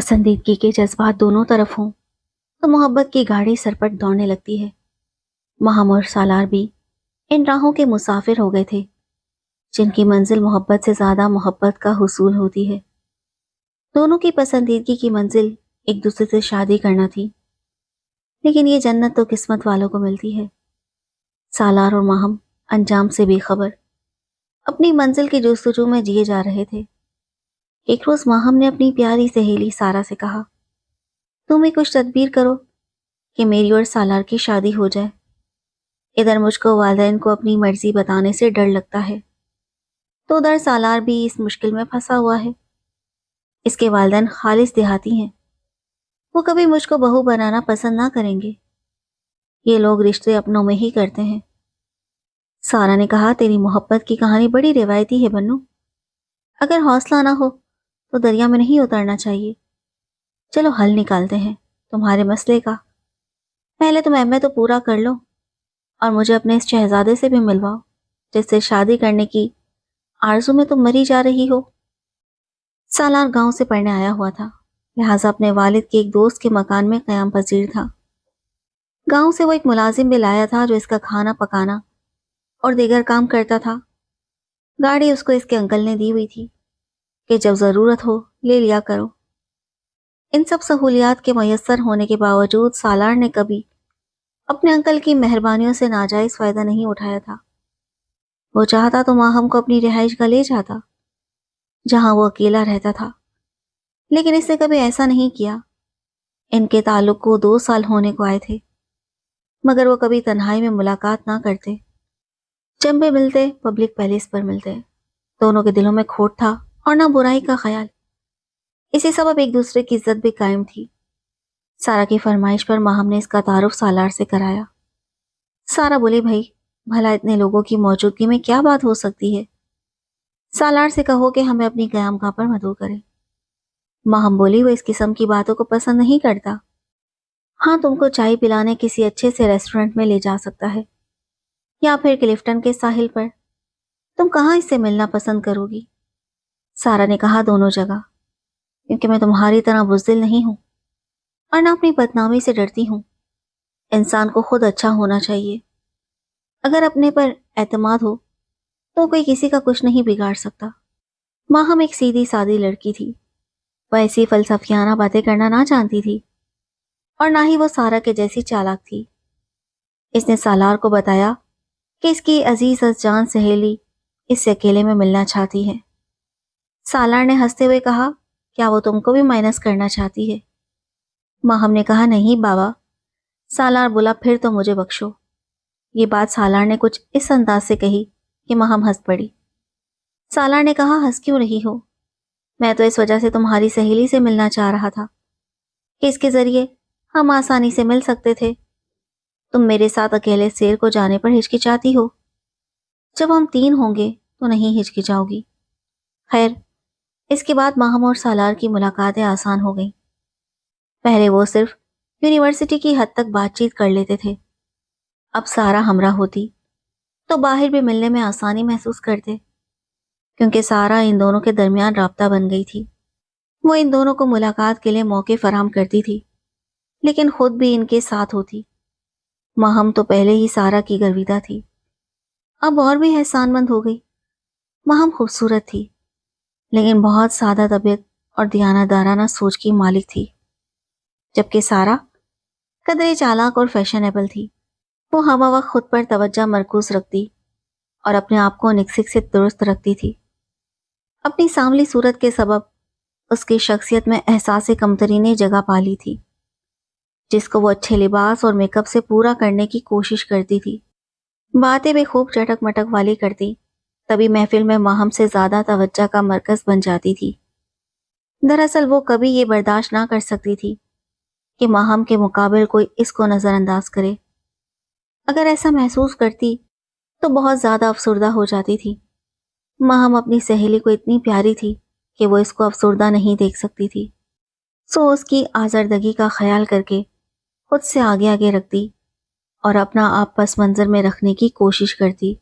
پسندیدگی کے جذبات دونوں طرف ہوں تو محبت کی گاڑی سرپٹ دوڑنے لگتی ہے۔ ماہم اور سالار بھی ان راہوں کے مسافر ہو گئے تھے جن کی منزل محبت سے زیادہ محبت کا حصول ہوتی ہے۔ دونوں کی پسندیدگی کی منزل ایک دوسرے سے شادی کرنا تھی، لیکن یہ جنت تو قسمت والوں کو ملتی ہے۔ سالار اور ماہم انجام سے بے خبر اپنی منزل کی جستجو میں جیے جا رہے تھے۔ ایک روز ماہم نے اپنی پیاری سہیلی سارا سے کہا، تم ہی کچھ تدبیر کرو کہ میری اور سالار کی شادی ہو جائے۔ ادھر مجھ کو والدین کو اپنی مرضی بتانے سے ڈر لگتا ہے، تو ادھر سالار بھی اس مشکل میں پھنسا ہوا ہے۔ اس کے والدین خالص دیہاتی ہیں، وہ کبھی مجھ کو بہو بنانا پسند نہ کریں گے۔ یہ لوگ رشتے اپنوں میں ہی کرتے ہیں۔ سارا نے کہا، تیری محبت کی کہانی بڑی روایتی ہے بنو، اگر حوصلہ نہ ہو تو دریا میں نہیں اترنا چاہیے۔ چلو حل نکالتے ہیں تمہارے مسئلے کا۔ پہلے تم ایم اے تو پورا کر لو اور مجھے اپنے اس شہزادے سے بھی ملواؤ جس سے شادی کرنے کی آرزو میں تم مری جا رہی ہو۔ سالار گاؤں سے پڑھنے آیا ہوا تھا، لہٰذا اپنے والد کے ایک دوست کے مکان میں قیام پذیر تھا۔ گاؤں سے وہ ایک ملازم بھی لایا تھا جو اس کا کھانا پکانا اور دیگر کام کرتا تھا۔ گاڑی اس کو اس کے انکل نے دی ہوئی تھی کہ جب ضرورت ہو لے لیا کرو۔ ان سب سہولیات کے میسر ہونے کے باوجود سالار نے کبھی اپنے انکل کی مہربانیوں سے ناجائز فائدہ نہیں اٹھایا تھا۔ وہ چاہتا تو ماہم کو اپنی رہائش کا لے جاتا جہاں وہ اکیلا رہتا تھا، لیکن اس نے کبھی ایسا نہیں کیا۔ ان کے تعلق کو 2 سال ہونے کو آئے تھے، مگر وہ کبھی تنہائی میں ملاقات نہ کرتے۔ جب بھی ملتے پبلک پیلیس پر ملتے۔ دونوں کے دلوں میں کھوٹ تھا اور نہ برائی کا خیال، اسی سبب ایک دوسرے کی عزت بھی قائم تھی۔ سارا کی فرمائش پر ماہم نے اس کا تعارف سالار سے کرایا۔ سارا بولی، بھائی بھلا اتنے لوگوں کی موجودگی میں کیا بات ہو سکتی ہے؟ سالار سے کہو کہ ہمیں اپنی قیام گاہ پر مدعو کرے۔ ماہم بولی، وہ اس قسم کی باتوں کو پسند نہیں کرتا۔ ہاں، تم کو چائے پلانے کسی اچھے سے ریسٹورنٹ میں لے جا سکتا ہے، یا پھر کلفٹن کے ساحل پر۔ تم کہاں اس سے ملنا پسند کرو گی؟ سارا نے کہا، دونوں جگہ، کیونکہ میں تمہاری طرح بزدل نہیں ہوں اور نہ اپنی بدنامی سے ڈرتی ہوں۔ انسان کو خود اچھا ہونا چاہیے۔ اگر اپنے پر اعتماد ہو تو کوئی کسی کا کچھ نہیں بگاڑ سکتا۔ ماہم ایک سیدھی سادی لڑکی تھی، وہ ایسی فلسفیانہ باتیں کرنا نہ جانتی تھی اور نہ ہی وہ سارا کے جیسی چالاک تھی۔ اس نے سالار کو بتایا کہ اس کی عزیز از جان سہیلی اس سے اکیلے میں ملنا چاہتی ہے۔ سالار نے ہنستے ہوئے کہا، کیا وہ تم کو بھی مائنس کرنا چاہتی ہے؟ ماہم نے کہا، نہیں بابا۔ سالار بولا، پھر تو مجھے بخشو۔ یہ بات سالار نے کچھ اس انداز سے کہی کہ ماہم ہنس پڑی۔ سالار نے کہا، ہنس کیوں رہی ہو؟ میں تو اس وجہ سے تمہاری سہیلی سے ملنا چاہ رہا تھا کہ اس کے ذریعے ہم آسانی سے مل سکتے تھے۔ تم میرے ساتھ اکیلے سیر کو جانے پر ہچکچاتی ہو، جب ہم 3 ہوں گے تو نہیں ہچکچاؤ گی۔ خیر، اس کے بعد ماہم اور سالار کی ملاقاتیں آسان ہو گئیں۔ پہلے وہ صرف یونیورسٹی کی حد تک بات چیت کر لیتے تھے، اب سارا ہمراہ ہوتی تو باہر بھی ملنے میں آسانی محسوس کرتے، کیونکہ سارا ان دونوں کے درمیان رابطہ بن گئی تھی۔ وہ ان دونوں کو ملاقات کے لیے موقع فراہم کرتی تھی، لیکن خود بھی ان کے ساتھ ہوتی۔ ماہم تو پہلے ہی سارا کی گرویدہ تھی، اب اور بھی احسان مند ہو گئی۔ ماہم خوبصورت تھی، لیکن بہت سادہ طبیعت اور دیانتدارانہ سوچ کی مالک تھی، جبکہ سارا قدرے چالاک اور فیشنیبل تھی۔ وہ ہمہ وقت خود پر توجہ مرکوز رکھتی اور اپنے آپ کو نکسک سے درست رکھتی تھی۔ اپنی سانولی صورت کے سبب اس کی شخصیت میں احساس کمتری نے جگہ پا لی تھی، جس کو وہ اچھے لباس اور میک اپ سے پورا کرنے کی کوشش کرتی تھی۔ باتیں بھی خوب چٹک مٹک والی کرتی، تبھی محفل میں ماہم سے زیادہ توجہ کا مرکز بن جاتی تھی۔ دراصل وہ کبھی یہ برداشت نہ کر سکتی تھی کہ ماہم کے مقابل کوئی اس کو نظر انداز کرے۔ اگر ایسا محسوس کرتی تو بہت زیادہ افسردہ ہو جاتی تھی۔ ماہم اپنی سہیلی کو اتنی پیاری تھی کہ وہ اس کو افسردہ نہیں دیکھ سکتی تھی، سو اس کی آزردگی کا خیال کر کے خود سے آگے آگے رکھتی اور اپنا آپ پس منظر میں رکھنے کی کوشش کرتی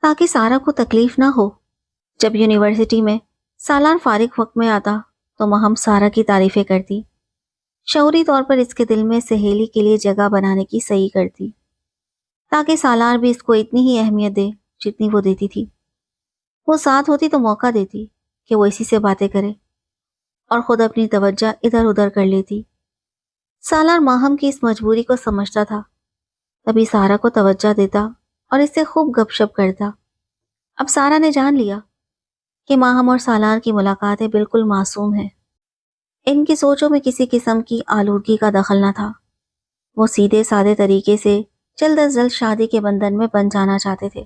تاکہ سارا کو تکلیف نہ ہو۔ جب یونیورسٹی میں سالار فارغ وقت میں آتا تو ماہم سارا کی تعریفیں کرتی، شعوری طور پر اس کے دل میں سہیلی کے لیے جگہ بنانے کی صحیح کرتی، تاکہ سالار بھی اس کو اتنی ہی اہمیت دے جتنی وہ دیتی تھی۔ وہ ساتھ ہوتی تو موقع دیتی کہ وہ اسی سے باتیں کرے اور خود اپنی توجہ ادھر ادھر کر لیتی۔ سالار ماہم کی اس مجبوری کو سمجھتا تھا، تبھی سارا کو توجہ دیتا اور اس سے خوب گپ شپ کرتا۔ اب سارا نے جان لیا کہ ماہم اور سالار کی ملاقاتیں بالکل معصوم ہیں۔ ان کی سوچوں میں کسی قسم کی آلودگی کا دخل نہ تھا۔ وہ سیدھے سادے طریقے سے جلد از جلد شادی کے بندھن میں بن جانا چاہتے تھے،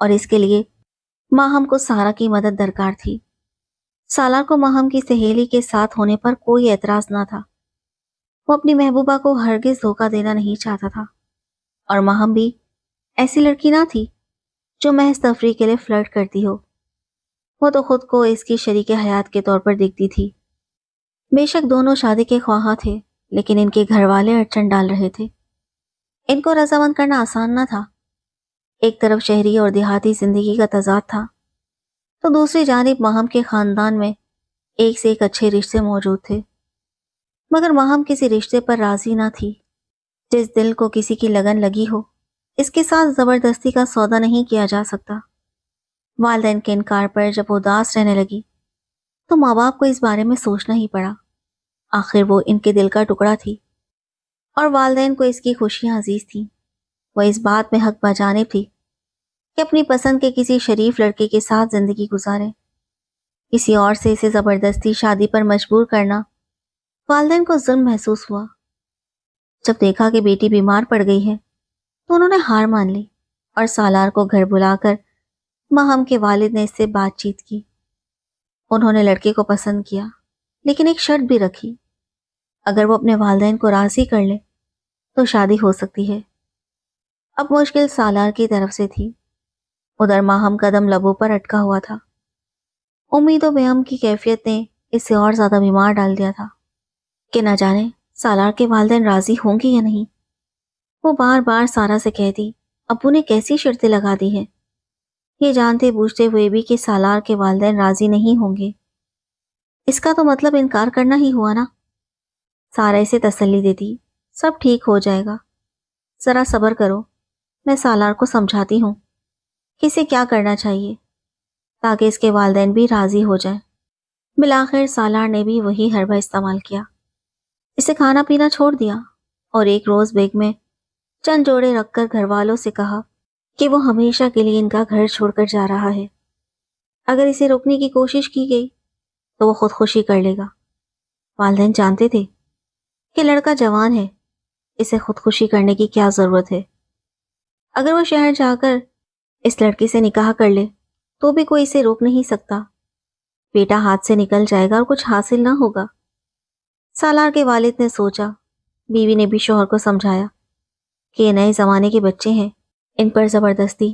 اور اس کے لیے ماہم کو سارا کی مدد درکار تھی۔ سالار کو ماہم کی سہیلی کے ساتھ ہونے پر کوئی اعتراض نہ تھا۔ وہ اپنی محبوبہ کو ہرگز دھوکہ دینا نہیں چاہتا تھا، اور ماہم بھی ایسی لڑکی نہ تھی جو محض تفریح کے لیے فلرٹ کرتی ہو۔ وہ تو خود کو اس کی شریک حیات کے طور پر دیکھتی تھی۔ بے شک دونوں شادی کے خواہاں تھے، لیکن ان کے گھر والے اڑچن ڈال رہے تھے۔ ان کو رضامند کرنا آسان نہ تھا۔ ایک طرف شہری اور دیہاتی زندگی کا تضاد تھا، تو دوسری جانب ماہم کے خاندان میں ایک سے ایک اچھے رشتے موجود تھے، مگر ماہم کسی رشتے پر راضی نہ تھی۔ جس دل کو کسی کی لگن لگی ہو، اس کے ساتھ زبردستی کا سودا نہیں کیا جا سکتا۔ والدین کے انکار پر جب وہ اداس رہنے لگی تو ماں باپ کو اس بارے میں سوچنا ہی پڑا۔ آخر وہ ان کے دل کا ٹکڑا تھی، اور والدین کو اس کی خوشیاں عزیز تھیں۔ وہ اس بات میں حق بجانب تھی کہ اپنی پسند کے کسی شریف لڑکے کے ساتھ زندگی گزارے۔ کسی اور سے اسے زبردستی شادی پر مجبور کرنا والدین کو ظلم محسوس ہوا۔ جب دیکھا کہ بیٹی بیمار پڑ گئی ہے تو انہوں نے ہار مان لی، اور سالار کو گھر بلا کر ماہم کے والد نے اس سے بات چیت کی۔ انہوں نے لڑکے کو پسند کیا، لیکن ایک شرط بھی رکھی، اگر وہ اپنے والدین کو راضی کر لے تو شادی ہو سکتی ہے۔ اب مشکل سالار کی طرف سے تھی، ادھر ماہم قدم لبوں پر اٹکا ہوا تھا۔ امید و بیام کی کیفیت نے اسے اور زیادہ بیمار ڈال دیا تھا کہ نہ جانے سالار کے والدین راضی ہوں گے یا نہیں۔ وہ بار بار سارا سے کہتی، ابو نے کیسی شرطیں لگا دی ہیں، یہ جانتے بوجھتے ہوئے بھی کہ سالار کے والدین راضی نہیں ہوں گے۔ اس کا تو مطلب انکار کرنا ہی ہوا نا۔ سارا اسے تسلی دیتی، سب ٹھیک ہو جائے گا، ذرا صبر کرو، میں سالار کو سمجھاتی ہوں کہ اسے کیا کرنا چاہیے تاکہ اس کے والدین بھی راضی ہو جائیں۔ بالآخر سالار نے بھی وہی حربہ استعمال کیا، اسے کھانا پینا چھوڑ دیا، اور ایک روز بیگ میں چند جوڑے رکھ کر گھر والوں سے کہا کہ وہ ہمیشہ کے لیے ان کا گھر چھوڑ کر جا رہا ہے۔ اگر اسے روکنے کی کوشش کی گئی تو وہ خودکشی کر لے گا۔ والدین جانتے تھے کہ لڑکا جوان ہے، اسے خودکشی کرنے کی کیا ضرورت ہے۔ اگر وہ شہر جا کر اس لڑکی سے نکاح کر لے تو بھی کوئی اسے روک نہیں سکتا۔ بیٹا ہاتھ سے نکل جائے گا اور کچھ حاصل نہ ہوگا۔ سالار کے والد نے سوچا، بیوی نے بھی شوہر کو سمجھایا کہ یہ نئے زمانے کے بچے ہیں، ان پر زبردستی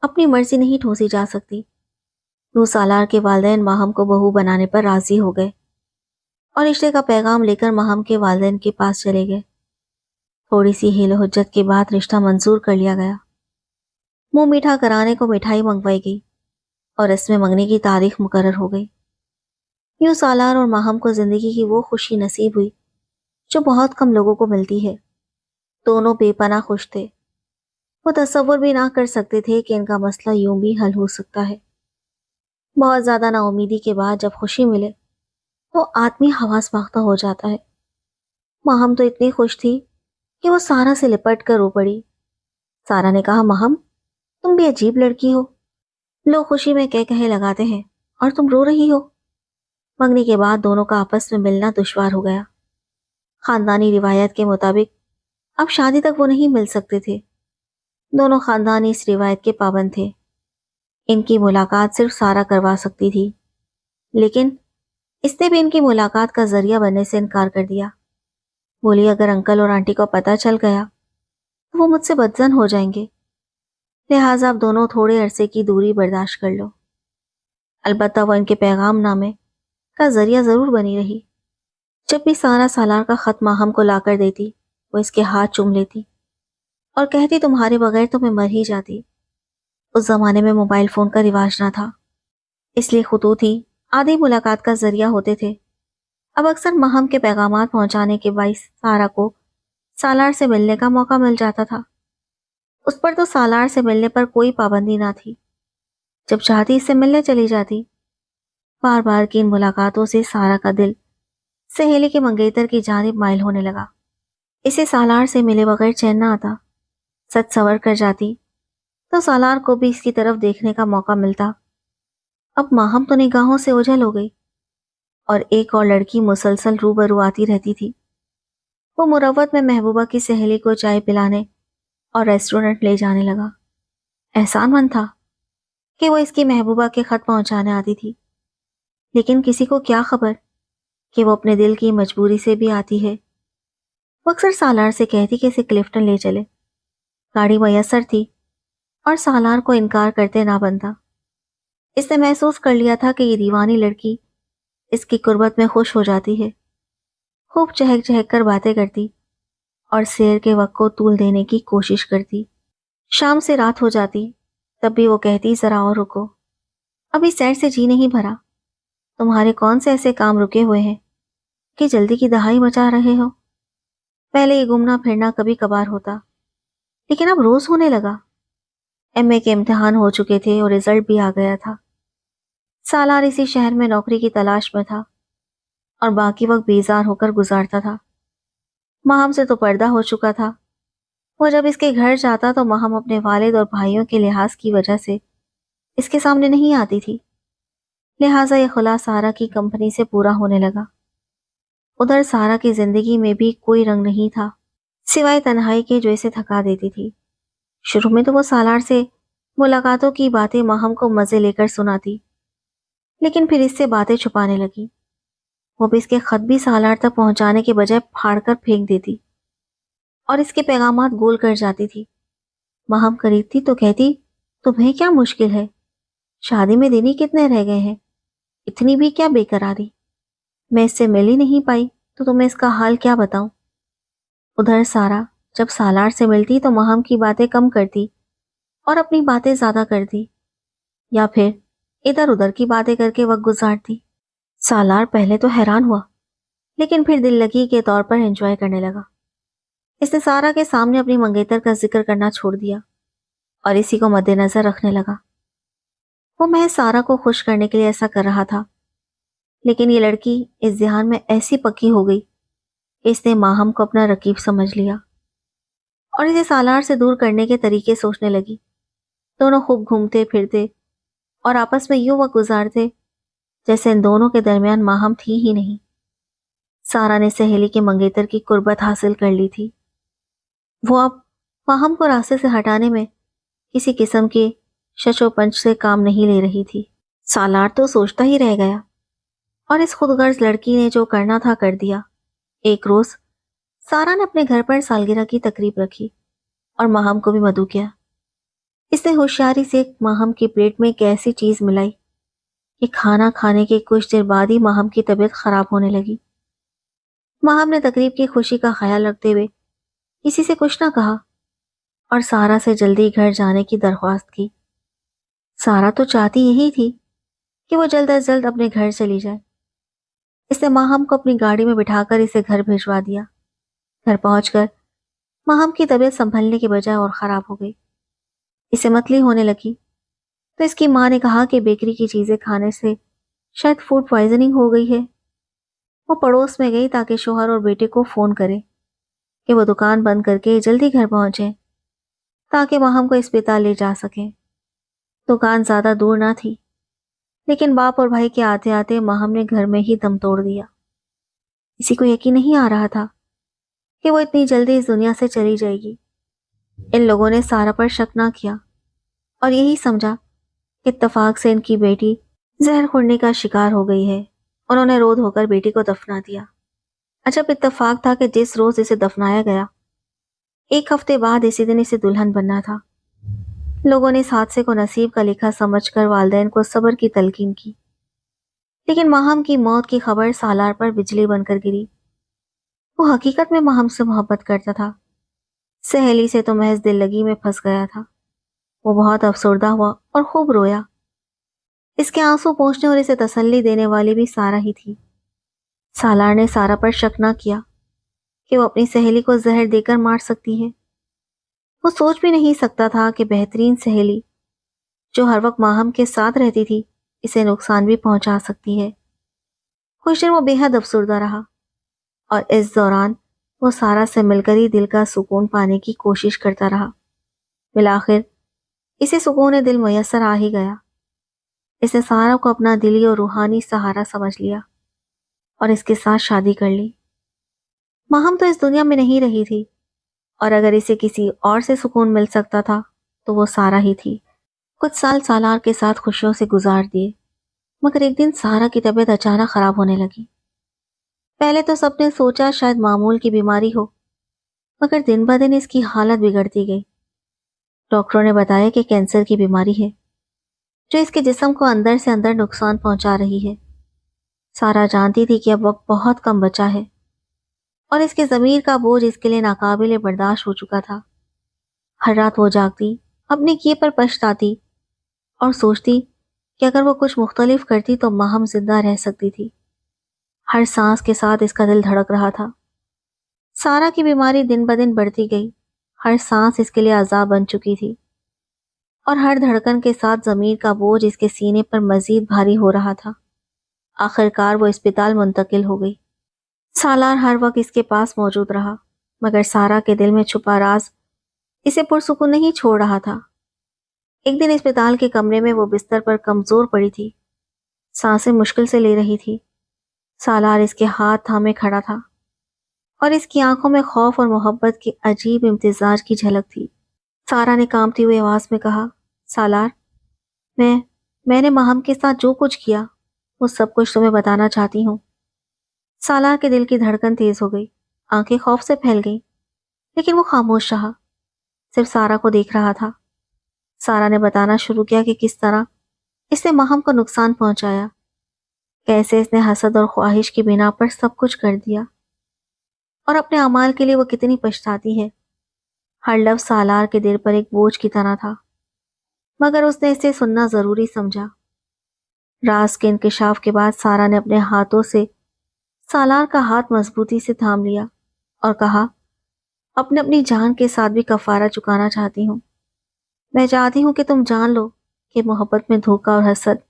اپنی مرضی نہیں ٹھوسی جا سکتی۔ یوں سالار کے والدین ماہم کو بہو بنانے پر راضی ہو گئے، اور رشتے کا پیغام لے کر ماہم کے والدین کے پاس چلے گئے۔ تھوڑی سی حیل و حجت کے بعد رشتہ منظور کر لیا گیا۔ منہ میٹھا کرانے کو مٹھائی منگوائی گئی، اور رسم منگنی کی تاریخ مقرر ہو گئی۔ یوں سالار اور ماہم کو زندگی کی وہ خوشی نصیب ہوئی جو بہت کم لوگوں کو ملتی ہے۔ دونوں بے پناہ خوش تھے۔ وہ تصور بھی نہ کر سکتے تھے کہ ان کا مسئلہ یوں بھی حل ہو سکتا ہے۔ بہت زیادہ نا امیدی کے بعد جب خوشی ملے تو آدمی حواس باختہ ہو جاتا ہے۔ ماہم تو اتنی خوش تھی کہ وہ سارا سے لپٹ کر رو پڑی۔ سارا نے کہا، ماہم تم بھی عجیب لڑکی ہو، لوگ خوشی میں کہے لگاتے ہیں اور تم رو رہی ہو۔ منگنی کے بعد دونوں کا آپس میں ملنا دشوار ہو گیا۔ خاندانی روایت کے مطابق اب شادی تک وہ نہیں مل سکتے تھے۔ دونوں خاندان اس روایت کے پابند تھے۔ ان کی ملاقات صرف سارا کروا سکتی تھی، لیکن اس نے بھی ان کی ملاقات کا ذریعہ بننے سے انکار کر دیا۔ بولی، اگر انکل اور آنٹی کو پتہ چل گیا تو وہ مجھ سے بدظن ہو جائیں گے، لہٰذا اب دونوں تھوڑے عرصے کی دوری برداشت کر لو۔ البتہ وہ ان کے پیغام نامے کا ذریعہ ضرور بنی رہی۔ جب بھی سارا سالار کا خط ماہم کو لا کر دیتی، وہ اس کے ہاتھ چوم لیتی اور کہتی، تمہارے بغیر تو میں مر ہی جاتی۔ اس زمانے میں موبائل فون کا رواج نہ تھا، اس لیے خطوط ہی آدھی ملاقات کا ذریعہ ہوتے تھے۔ اب اکثر ماہم کے پیغامات پہنچانے کے باعث سارا کو سالار سے ملنے کا موقع مل جاتا تھا۔ اس پر تو سالار سے ملنے پر کوئی پابندی نہ تھی، جب چاہتی اس سے ملنے چلی جاتی۔ بار بار کی ان ملاقاتوں سے سارا کا دل سہیلی کے منگیتر کی جانب مائل ہونے لگا۔ اسے سالار سے ملے بغیر چین نہ آتا۔ سچ سور کر جاتی تو سالار کو بھی اس کی طرف دیکھنے کا موقع ملتا۔ اب ماہم تو نگاہوں سے اوجھل ہو گئی اور ایک اور لڑکی مسلسل روبرو آتی رہتی تھی۔ وہ مروت میں محبوبہ کی سہیلی کو چائے پلانے اور ریسٹورنٹ لے جانے لگا۔ احسان مند تھا کہ وہ اس کی محبوبہ کے خط پہنچانے آتی تھی، لیکن کسی کو کیا خبر کہ وہ اپنے دل کی مجبوری سے بھی آتی ہے۔ وہ اکثر سالار سے کہتی کہ اسے کلفٹن لے چلے۔ گاڑی میسر تھی اور سالار کو انکار کرتے نہ بنتا۔ اس نے محسوس کر لیا تھا کہ یہ دیوانی لڑکی اس کی قربت میں خوش ہو جاتی ہے۔ خوب چہک چہک کر باتیں کرتی اور سیر کے وقت کو طول دینے کی کوشش کرتی۔ شام سے رات ہو جاتی تب بھی وہ کہتی ذرا اور رکو، ابھی سیر سے جی نہیں بھرا۔ تمہارے کون سے ایسے کام رکے ہوئے ہیں کہ جلدی کی دہائی مچا رہے ہو؟ پہلے یہ گھومنا پھرنا کبھی کبھار ہوتا، لیکن اب روز ہونے لگا۔ ایم اے کے امتحان ہو چکے تھے اور رزلٹ بھی آ گیا تھا۔ سالار اسی شہر میں نوکری کی تلاش میں تھا اور باقی وقت بیزار ہو کر گزارتا تھا۔ ماہم سے تو پردہ ہو چکا تھا۔ وہ جب اس کے گھر جاتا تو ماہم اپنے والد اور بھائیوں کے لحاظ کی وجہ سے اس کے سامنے نہیں آتی تھی، لہٰذا یہ خلا سارا کی کمپنی سے پورا ہونے لگا۔ ادھر سارا کی زندگی میں بھی کوئی رنگ نہیں تھا سوائے تنہائی کے جو اسے تھکا دیتی تھی۔ شروع میں تو وہ سالار سے ملاقاتوں کی باتیں ماہم کو مزے لے کر سناتی، لیکن پھر اس سے باتیں چھپانے لگی۔ وہ بھی اس کے خط بھی سالار تک پہنچانے کے بجائے پھاڑ کر پھینک دیتی اور اس کے پیغامات گول کر جاتی تھی۔ ماہم قریب تھی تو کہتی تمہیں کیا مشکل ہے؟ شادی میں دن ہی کتنے رہ گئے ہیں، اتنی بھی کیا بے قراری؟ میں اس سے مل ہی نہیں پائی تو تمہیں اس کا حال کیا بتاؤں۔ ادھر سارا جب سالار سے ملتی تو ماہم کی باتیں کم کرتی اور اپنی باتیں زیادہ کرتی، یا پھر ادھر ادھر کی باتیں کر کے وقت گزارتی۔ سالار پہلے تو حیران ہوا، لیکن پھر دل لگی کے طور پر انجوائے کرنے لگا۔ اس نے سارا کے سامنے اپنی منگیتر کا ذکر کرنا چھوڑ دیا اور اسی کو مد نظر رکھنے لگا۔ وہ محض سارا کو خوش کرنے کے لیے ایسا کر رہا تھا، لیکن یہ لڑکی اس ذہان میں ایسی پکی ہو گئی کہ اس نے ماہم کو اپنا رقیب سمجھ لیا اور اسے سالار سے دور کرنے کے طریقے سوچنے لگی۔ دونوں خوب گھومتے پھرتے اور آپس میں یوں وقت گزارتے جیسے ان دونوں کے درمیان ماہم تھی ہی نہیں۔ سارا نے سہیلی کے منگیتر کی قربت حاصل کر لی تھی۔ وہ اب ماہم کو راستے سے ہٹانے میں کسی قسم کے شش و پنچ سے کام نہیں لے رہی تھی۔ سالار تو سوچتا ہی رہ گیا اور اس خود غرض لڑکی نے جو کرنا تھا کر دیا۔ ایک روز سارا نے اپنے گھر پر سالگرہ کی تقریب رکھی اور ماہم کو بھی مدعو کیا۔ اس نے ہوشیاری سے ماہم کی پلیٹ میں ایک ایسی چیز ملائی کہ کھانا کھانے کے کچھ دیر بعد ہی ماہم کی طبیعت خراب ہونے لگی۔ ماہم نے تقریب کی خوشی کا خیال رکھتے ہوئے کسی سے کچھ نہ کہا اور سارا سے جلدی گھر جانے کی درخواست کی۔ سارا تو چاہتی یہی تھی کہ وہ جلد از جلد اپنے گھر چلی جائے۔ اس نے ماہم کو اپنی گاڑی میں بٹھا کر اسے گھر بھیجوا دیا۔ گھر پہنچ کر ماہم کی طبیعت سنبھلنے کے بجائے اور خراب ہو گئی۔ اسے متلی ہونے لگی تو اس کی ماں نے کہا کہ بیکری کی چیزیں کھانے سے شاید فوڈ پوائزننگ ہو گئی ہے۔ وہ پڑوس میں گئی تاکہ شوہر اور بیٹے کو فون کرے کہ وہ دکان بند کر کے جلدی گھر پہنچیں تاکہ ماہم کو اسپتال لے جا سکیں۔ دکان زیادہ دور نہ تھی، لیکن باپ اور بھائی کے آتے آتے ماہم نے گھر میں ہی دم توڑ دیا۔ کسی کو یقین نہیں آ رہا تھا کہ وہ اتنی جلدی اس دنیا سے چلی جائے گی۔ ان لوگوں نے سارا پر شک نہ کیا اور یہی سمجھا کہ اتفاق سے ان کی بیٹی زہر خورنے کا شکار ہو گئی ہے۔ انہوں نے رو دھو کر بیٹی کو دفنا دیا۔ عجب اتفاق تھا کہ جس روز اسے دفنایا گیا ایک ہفتے بعد اسی دن اسے دلہن بننا تھا۔ لوگوں نے اس حادثے کو نصیب کا لکھا سمجھ کر والدین کو صبر کی تلقین کی، لیکن ماہم کی موت کی خبر سالار پر بجلی بن کر گری۔ وہ حقیقت میں ماہم سے محبت کرتا تھا، سہیلی سے تو محض دل لگی میں پھنس گیا تھا۔ وہ بہت افسردہ ہوا اور خوب رویا۔ اس کے آنسو پونچھنے اور اسے تسلی دینے والی بھی سارا ہی تھی۔ سالار نے سارا پر شک نہ کیا کہ وہ اپنی سہیلی کو زہر دے کر مار سکتی ہے۔ وہ سوچ بھی نہیں سکتا تھا کہ بہترین سہیلی جو ہر وقت ماہم کے ساتھ رہتی تھی اسے نقصان بھی پہنچا سکتی ہے۔ کچھ دن وہ بے حد افسردہ رہا اور اس دوران وہ سارا سے مل کر ہی دل کا سکون پانے کی کوشش کرتا رہا۔ بالآخر اسے سکون دل میسر آ ہی گیا۔ اس نے سارا کو اپنا دلی اور روحانی سہارا سمجھ لیا اور اس کے ساتھ شادی کر لی۔ ماہم تو اس دنیا میں نہیں رہی تھی اور اگر اسے کسی اور سے سکون مل سکتا تھا تو وہ سارا ہی تھی۔ کچھ سال سالار کے ساتھ خوشیوں سے گزار دیے، مگر ایک دن سارا کی طبیعت اچانک خراب ہونے لگی۔ پہلے تو سب نے سوچا شاید معمول کی بیماری ہو، مگر دن بہ دن اس کی حالت بگڑتی گئی۔ ڈاکٹروں نے بتایا کہ کینسر کی بیماری ہے جو اس کے جسم کو اندر سے اندر نقصان پہنچا رہی ہے۔ سارا جانتی تھی کہ اب وقت بہت کم بچا ہے اور اس کے ضمیر کا بوجھ اس کے لیے ناقابل برداشت ہو چکا تھا۔ ہر رات وہ جاگتی، اپنے کیے پر پچھتاتی اور سوچتی کہ اگر وہ کچھ مختلف کرتی تو ماہم زندہ رہ سکتی تھی۔ ہر سانس کے ساتھ اس کا دل دھڑک رہا تھا۔ سارا کی بیماری دن بہ دن بڑھتی گئی، ہر سانس اس کے لیے عذاب بن چکی تھی اور ہر دھڑکن کے ساتھ ضمیر کا بوجھ اس کے سینے پر مزید بھاری ہو رہا تھا۔ آخر کار وہ اسپتال منتقل ہو گئی۔ سالار ہر وقت اس کے پاس موجود رہا، مگر سارا کے دل میں چھپا راز اسے پرسکون نہیں چھوڑ رہا تھا۔ ایک دن اسپتال کے کمرے میں وہ بستر پر کمزور پڑی تھی، سانسیں مشکل سے لے رہی تھی۔ سالار اس کے ہاتھ تھامے کھڑا تھا اور اس کی آنکھوں میں خوف اور محبت کی عجیب امتزاج کی جھلک تھی۔ سارا نے کانپتی ہوئی آواز میں کہا، سالار، میں نے ماہم کے ساتھ جو کچھ کیا وہ سب کچھ تمہیں بتانا چاہتی ہوں۔ سالار کے دل کی دھڑکن تیز ہو گئی، آنکھیں خوف سے پھیل گئیں، لیکن وہ خاموش رہا، صرف سارا کو دیکھ رہا تھا۔ سارا نے بتانا شروع کیا کہ کس طرح اس نے ماہم کو نقصان پہنچایا، کیسے اس نے حسد اور خواہش کی بنا پر سب کچھ کر دیا اور اپنے اعمال کے لیے وہ کتنی پچھتاتی ہے۔ ہر لفظ سالار کے دل پر ایک بوجھ کی طرح تھا، مگر اس نے اسے سننا ضروری سمجھا۔ راز کے انکشاف کے بعد سارا نے اپنے ہاتھوں سے سالار کا ہاتھ مضبوطی سے تھام لیا اور کہا، اپنی جان کے ساتھ بھی کفارہ چکانا چاہتی ہوں۔ میں چاہتی ہوں کہ تم جان لو کہ محبت میں دھوکہ اور حسد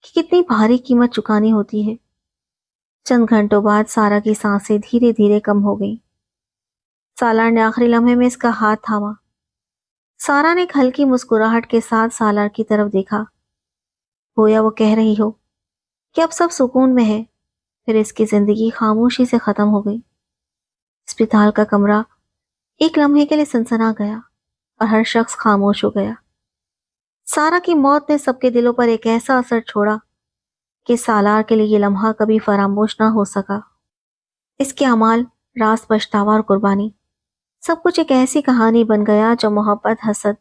کی کتنی بھاری قیمت چکانی ہوتی ہے۔ چند گھنٹوں بعد سارا کی سانسیں دھیرے دھیرے کم ہو گئیں۔ سالار نے آخری لمحے میں اس کا ہاتھ تھاما۔ سارا نے ایک ہلکی مسکراہٹ کے ساتھ سالار کی طرف دیکھا، گویا وہ کہہ رہی ہو کہ اب سب سکون میں ہے۔ پھر اس کی زندگی خاموشی سے ختم ہو گئی۔ اسپتال کا کمرہ ایک لمحے کے لیے سنسنا گیا اور ہر شخص خاموش ہو گیا۔ سارا کی موت نے سب کے دلوں پر ایک ایسا اثر چھوڑا کہ سالار کے لیے یہ لمحہ کبھی فراموش نہ ہو سکا۔ اس کے اعمال، راز، پچھتاوا اور قربانی، سب کچھ ایک ایسی کہانی بن گیا جو محبت، حسد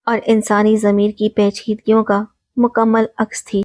اور انسانی ضمیر کی پیچیدگیوں کا مکمل عکس تھی۔